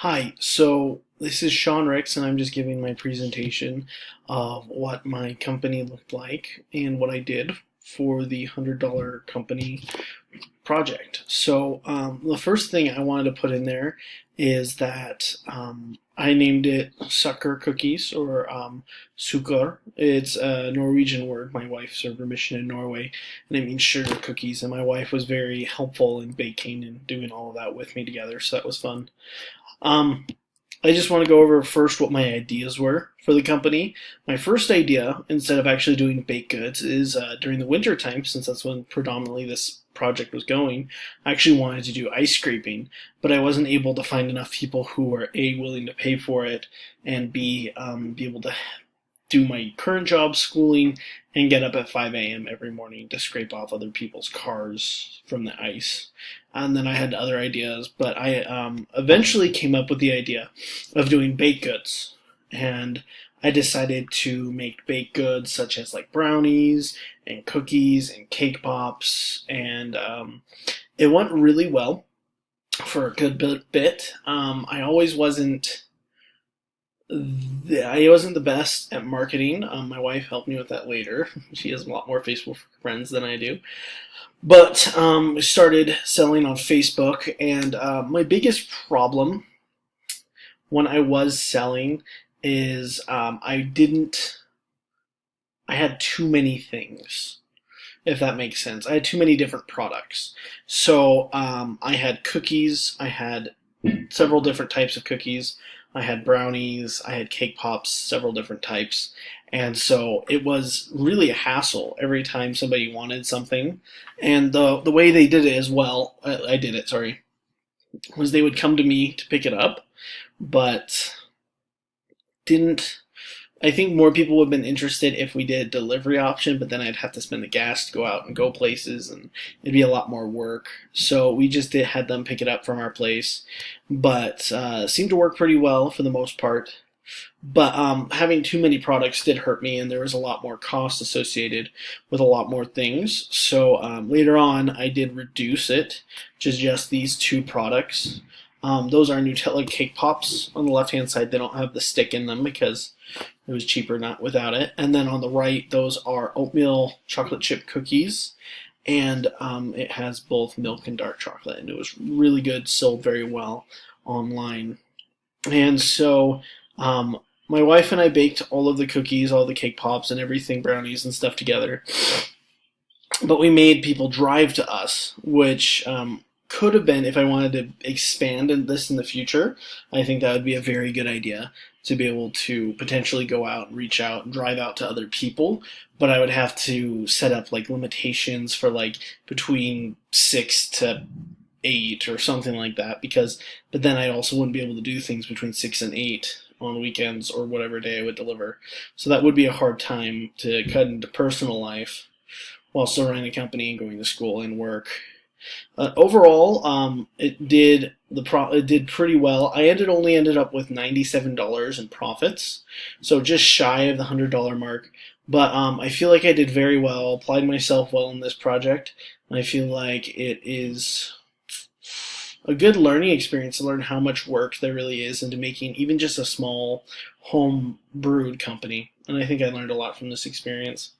Hi, so this is Sean Ricks, and I'm just giving my presentation of what my company looked like and what I did for the $100 company project. So the first thing I wanted to put in there is that I named it Sukker cookies or Sukker. It's a Norwegian word. My wife served her mission in Norway, and it means sugar cookies. And my wife was very helpful in baking and doing all of that with me together, so that was fun. Um, I just want to go over first what my ideas were for the company. My first idea, instead of actually doing baked goods, is during the winter time, since that's when predominantly this project was going, I actually wanted to do ice scraping, but I wasn't able to find enough people who were A, willing to pay for it, and B, be able to do my current job, schooling, and get up at 5 a.m. every morning to scrape off other people's cars from the ice. And then I had other ideas, but I eventually came up with the idea of doing baked goods. And I decided to make baked goods such as like brownies and cookies and cake pops. And it went really well for a good bit. I wasn't the best at marketing. My wife helped me with that later. She has a lot more Facebook friends than I do. But I started selling on Facebook, and my biggest problem when I was selling is I had too many things, if that makes sense. I had too many different products. So I had cookies, I had several different types of cookies. I had brownies, I had cake pops, several different types. And so it was really a hassle every time somebody wanted something. And the way they did it as well, I did it, sorry, was they would come to me to pick it up, but didn't I think more people would have been interested if we did a delivery option, but then I'd have to spend the gas to go out and go places, and it'd be a lot more work. So we just had them pick it up from our place, but seemed to work pretty well for the most part. But having too many products did hurt me, and there was a lot more cost associated with a lot more things. So later on, I did reduce it to just these two products. Those are Nutella cake pops. On the left-hand side, they don't have the stick in them because it was cheaper not without it. And then on the right, those are oatmeal chocolate chip cookies. And it has both milk and dark chocolate. And it was really good, sold very well online. And so my wife and I baked all of the cookies, all the cake pops, and everything, brownies and stuff together. But we made people drive to us, which could have been, if I wanted to expand this in the future, I think that would be a very good idea to be able to potentially go out and reach out and drive out to other people. But I would have to set up like limitations for like between 6 to 8 or something like that, but then I also wouldn't be able to do things between 6 and 8 on weekends or whatever day I would deliver. So that would be a hard time to cut into personal life while still running a company and going to school and work. Overall, it did pretty well. I only ended up with $97 in profits, so just shy of the $100 mark. But I feel like I did very well, applied myself well in this project, and I feel like it is a good learning experience to learn how much work there really is into making even just a small home brewed company. And I think I learned a lot from this experience.